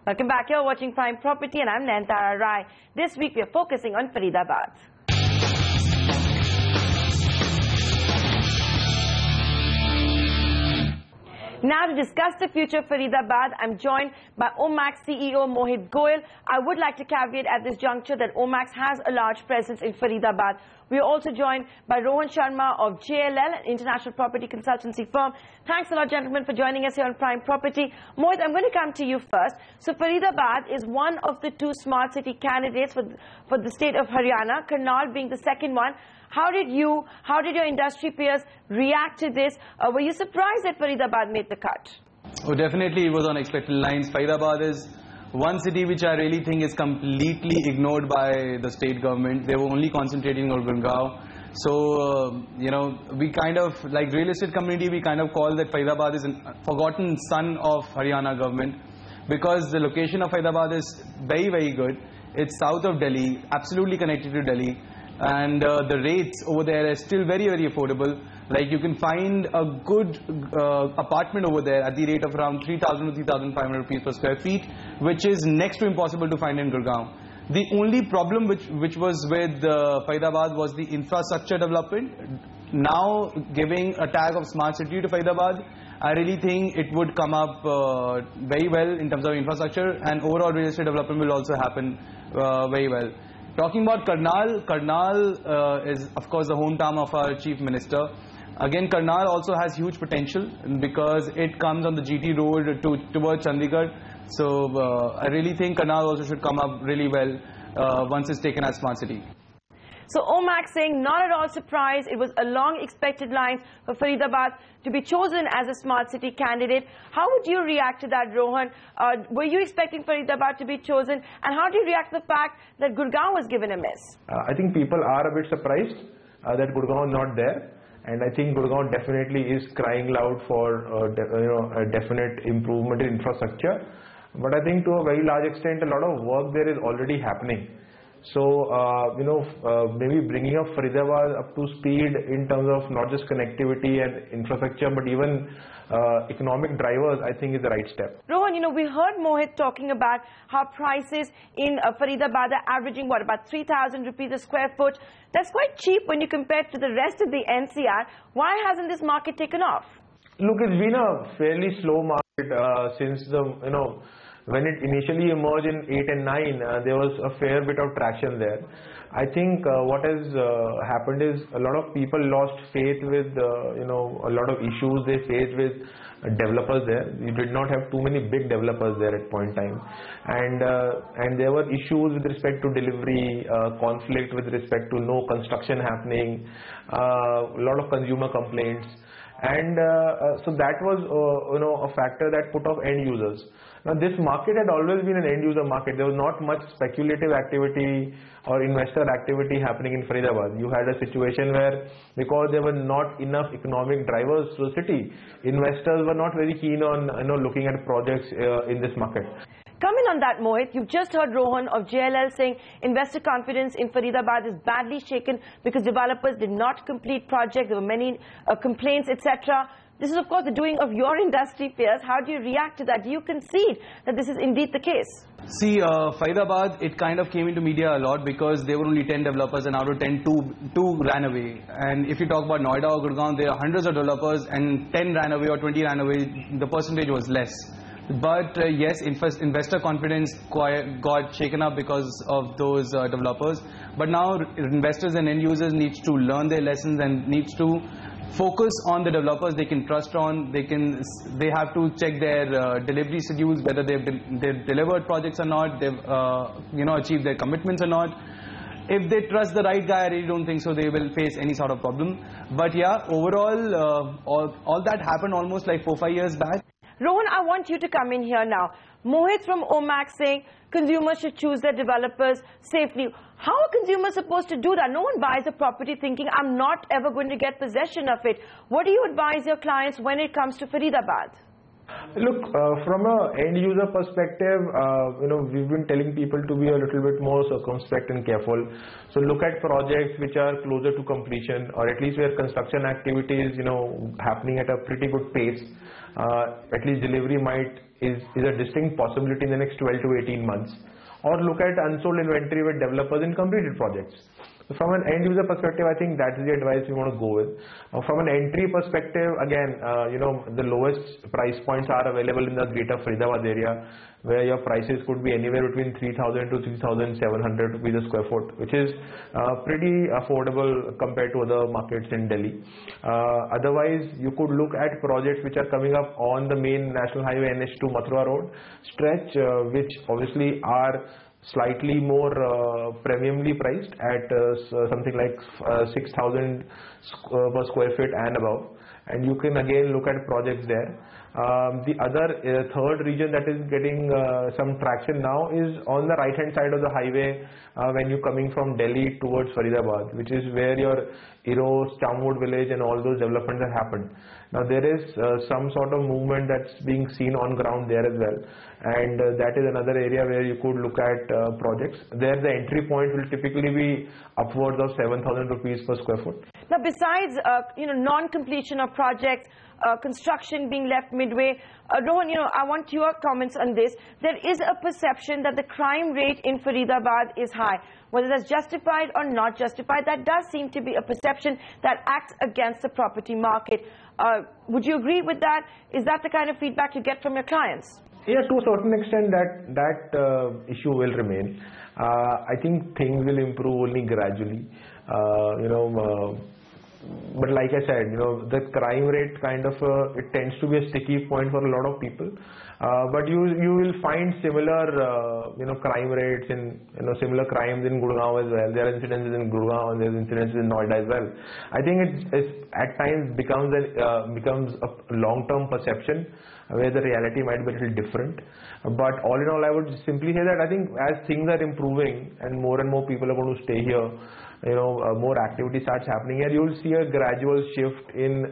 Welcome back. You're watching Prime Property and I'm Nantara Rai. This week we are focusing on Faridabad. Now to discuss the future of Faridabad, I'm joined by Omax CEO Mohit Goyal. I would like to caveat at this juncture that Omax has a large presence in Faridabad. We are also joined by Rohan Sharma of JLL, an international property consultancy firm. Thanks a lot, gentlemen, for joining us here on Prime Property. Mohit, I'm going to come to you first. So Faridabad is one of the two smart city candidates for the state of Haryana, Karnal being the second one. How did your industry peers react to this? Were you surprised that Faridabad made the cut? Oh, definitely it was on expected lines. Faridabad is one city which I really think is completely ignored by the state government. They were only concentrating on Gurgaon. So, we kind of, like real estate community, we kind of call that Faridabad is a forgotten son of Haryana government, because the location of Faridabad is very, very good. It's south of Delhi, absolutely connected to Delhi. And the rates over there are still very, very affordable. Like you can find a good apartment over there at the rate of around 3,000 to 3,500 rupees per square feet, which is next to impossible to find in Gurgaon. The only problem which was with Faridabad was the infrastructure development. Now giving a tag of smart city to Faridabad, I really think it would come up very well in terms of infrastructure, and overall real estate development will also happen very well. Talking about Karnal, Karnal is of course the hometown of our Chief Minister. Again, Karnal also has huge potential because it comes on the GT road towards Chandigarh. So I really think Karnal also should come up really well once it's taken as smart city. So Omax saying not at all surprised, it was a long expected line for Faridabad to be chosen as a smart city candidate. How would you react to that, Rohan? Were you expecting Faridabad to be chosen, and how do you react to the fact that Gurgaon was given a miss? I think people are a bit surprised that Gurgaon is not there, and I think Gurgaon definitely is crying loud for a definite improvement in infrastructure. But I think to a very large extent, a lot of work there is already happening. So, maybe bringing up Faridabad up to speed in terms of not just connectivity and infrastructure, but even economic drivers, I think is the right step. Rohan, we heard Mohit talking about how prices in Faridabad are averaging, about 3,000 rupees a square foot. That's quite cheap when you compare it to the rest of the NCR. Why hasn't this market taken off? Look, it's been a fairly slow market since when it initially emerged in 8 and 9, there was a fair bit of traction there. I think what has happened is a lot of people lost faith with, a lot of issues they faced with developers there. You did not have too many big developers there at point in time. And there were issues with respect to delivery, conflict with respect to no construction happening, a lot of consumer complaints. And so that was a factor that put off end users. Now this market had always been an end user market. There was not much speculative activity or investor activity happening in Faridabad. You had a situation where, because there were not enough economic drivers to the city, investors were not very keen on looking at projects in this market. Coming on that, Mohit, you've just heard Rohan of JLL saying investor confidence in Faridabad is badly shaken because developers did not complete projects. There were many complaints, etc. This is, of course, the doing of your industry peers. How do you react to that? Do you concede that this is indeed the case? See, Faridabad, it kind of came into media a lot because there were only 10 developers, and out of 10, two ran away. And if you talk about Noida or Gurgaon, there are hundreds of developers and 10 ran away or 20 ran away. The percentage was less. But yes, investor confidence got shaken up because of those developers. But now investors and end users need to learn their lessons and need to focus on the developers they can trust on. They have to check their delivery schedules, whether they've delivered projects or not, they've achieved their commitments or not. If they trust the right guy, I really don't think so they will face any sort of problem. But yeah, overall, all that happened almost like 4-5 years back. Rohan, I want you to come in here now. Mohit from Omax saying consumers should choose their developers safely. How are consumers supposed to do that? No one buys a property thinking, I'm not ever going to get possession of it. What do you advise your clients when it comes to Faridabad? Look, from a end user perspective, we've been telling people to be a little bit more circumspect and careful. So look at projects which are closer to completion, or at least where construction activity is, happening at a pretty good pace. At least delivery is a distinct possibility in the next 12 to 18 months. Or look at unsold inventory with developers in completed projects. From an end user perspective, I think that's the advice we want to go with. From an entry perspective, again, the lowest price points are available in the greater Faridabad area, where your prices could be anywhere between 3,000 to 3,700 rupees a square foot, which is pretty affordable compared to other markets in Delhi. Otherwise, you could look at projects which are coming up on the main national highway NH2 Mathura Road stretch, which obviously are slightly more premiumly priced at something like 6,000 per square feet and above, and you can again look at projects there. The other third region that is getting some traction now is on the right hand side of the highway when you're coming from Delhi towards Faridabad, which is where your Eros, Chamwood village and all those developments have happened. Now there is some sort of movement that's being seen on ground there as well, and that is another area where you could look at projects. There the entry point will typically be upwards of 7,000 rupees per square foot. Now besides non-completion of projects, construction being left midway, Rohan, I want your comments on this. There is a perception that the crime rate in Faridabad is high. Whether that's justified or not justified, that does seem to be a perception that acts against the property market. Would you agree with that? Is that the kind of feedback you get from your clients? Yeah, to a certain extent that issue will remain. I think things will improve only gradually. But like I said, the crime rate kind of it tends to be a sticky point for a lot of people. But you will find similar crime rates in similar crimes in Gurgaon as well. There are incidences in Gurgaon and there are incidences in Noida as well. I think it at times becomes a long-term perception where the reality might be a little different. But all in all, I would simply say that I think as things are improving and more people are going to stay here, more activity starts happening here, you will see a gradual shift in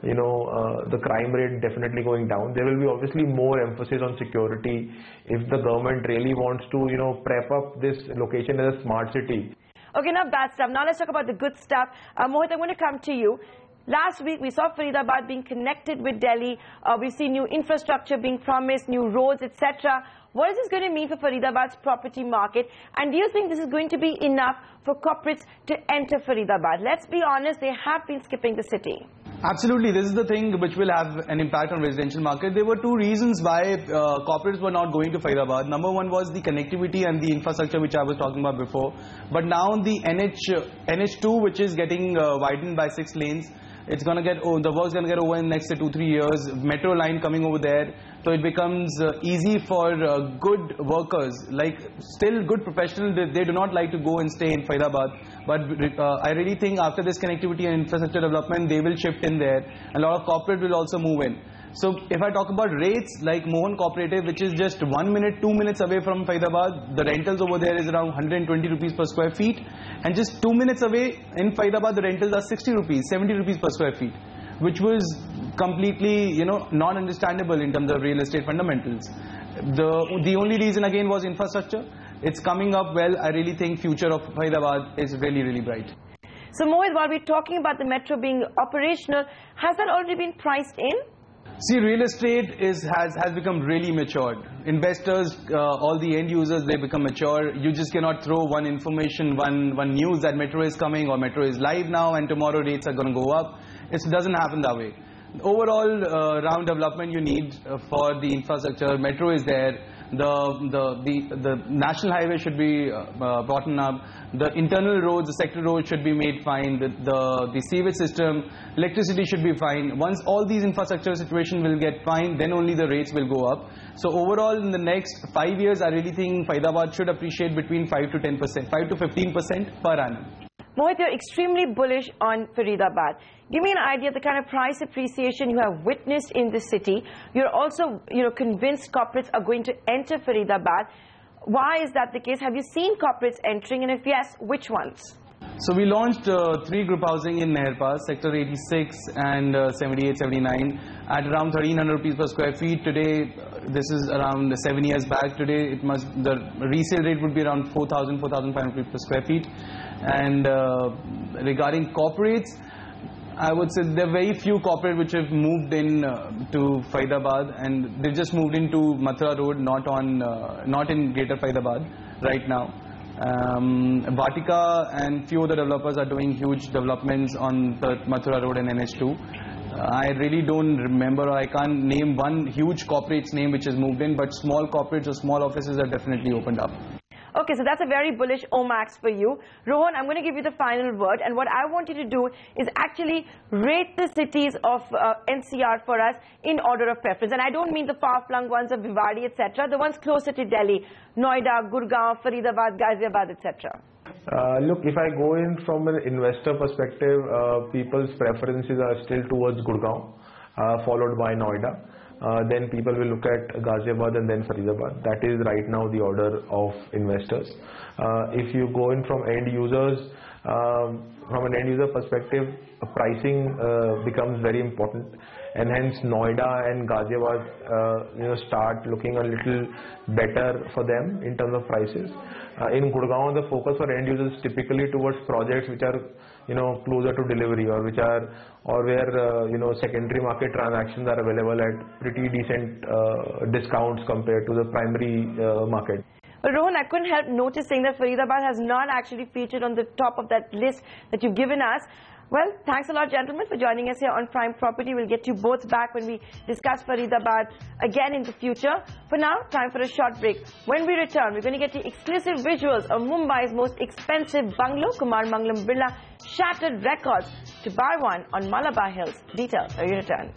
the crime rate definitely going down. There will be obviously more emphasis on security if the government really wants to prep up this location as a smart city. Okay, now bad stuff. Now let's talk about the good stuff. Mohit, I'm going to come to you. Last week, we saw Faridabad being connected with Delhi. We've seen new infrastructure being promised, new roads, etc. What is this going to mean for Faridabad's property market? And do you think this is going to be enough for corporates to enter Faridabad? Let's be honest, they have been skipping the city. Absolutely, this is the thing which will have an impact on residential market. There were two reasons why corporates were not going to Faridabad. Number one was the connectivity and the infrastructure which I was talking about before. But now the NH2 which is getting widened by 6 lanes, it's going to get, the work's going to get over in the next 2-3 years. Metro line coming over there, so it becomes easy for good workers, like still good professionals. They do not like to go and stay in Faridabad, but I really think after this connectivity and infrastructure development, they will shift in there, and a lot of corporate will also move in. So if I talk about rates like Mohan Cooperative, which is just 1 minute, 2 minutes away from Faridabad, the rentals over there is around 120 rupees per square feet. And just 2 minutes away in Faridabad, the rentals are 60 rupees, 70 rupees per square feet, which was completely, non-understandable in terms of real estate fundamentals. The only reason again was infrastructure. It's coming up well. I really think future of Faridabad is really, really bright. So Mohit, while we're talking about the metro being operational, has that already been priced in? See, real estate has become really matured. Investors, all the end users, they become mature. You just cannot throw one information, one news that metro is coming or metro is live now and tomorrow rates are going to go up. It doesn't happen that way. Overall round development you need for the infrastructure. Metro is there. The national highway should be brought up. The internal roads, the sector roads should be made fine. The sewage system, electricity should be fine. Once all these infrastructure situation will get fine, then only the rates will go up. So overall, in the next 5 years, I really think Faridabad should appreciate between 5 to 10%, 5 to 15% per annum. Mohit, you're extremely bullish on Faridabad. Give me an idea of the kind of price appreciation you have witnessed in the city. You're also, convinced corporates are going to enter Faridabad. Why is that the case? Have you seen corporates entering, and if yes, which ones? So we launched 3 group housing in Meher Pass, Sector 86 and 78, 79. at around 1300 rupees per square feet. Today, this is around 7 years back. Today, the resale rate would be around 4,000, 4,500 rupees per square feet. And regarding corporates, I would say there are very few corporate which have moved in to Faridabad, and they've just moved into Mathura Road, not in Greater Faridabad right now. Vatika and few other developers are doing huge developments on the Mathura Road and NH2. I really don't remember, or I can't name one huge corporate's name which has moved in, but small corporates or small offices are definitely opened up. Okay, so that's a very bullish Omax for you. Rohan, I'm going to give you the final word, and what I want you to do is actually rate the cities of NCR for us in order of preference. And I don't mean the far-flung ones of Bhiwadi, etc., the ones closer to Delhi, Noida, Gurgaon, Faridabad, Ghaziabad, etc. Look, if I go in from an investor perspective, people's preferences are still towards Gurgaon, followed by Noida. Then people will look at Ghaziabad and then Faridabad. That is right now the order of investors. If you go in from end users, from an end user perspective, pricing becomes very important, and hence Noida and Ghaziabad start looking a little better for them in terms of prices. In Gurgaon, the focus for end users is typically towards projects which are closer to delivery, or where secondary market transactions are available at pretty decent discounts compared to the primary market. Well, Rohan, I couldn't help noticing that Faridabad has not actually featured on the top of that list that you've given us. Well, thanks a lot, gentlemen, for joining us here on Prime Property. We'll get you both back when we discuss Faridabad again in the future. For now, time for a short break. When we return, we're going to get you exclusive visuals of Mumbai's most expensive bungalow, Kumar Mangalam Birla, shattered records to buy one on Malabar Hills. Details when we return.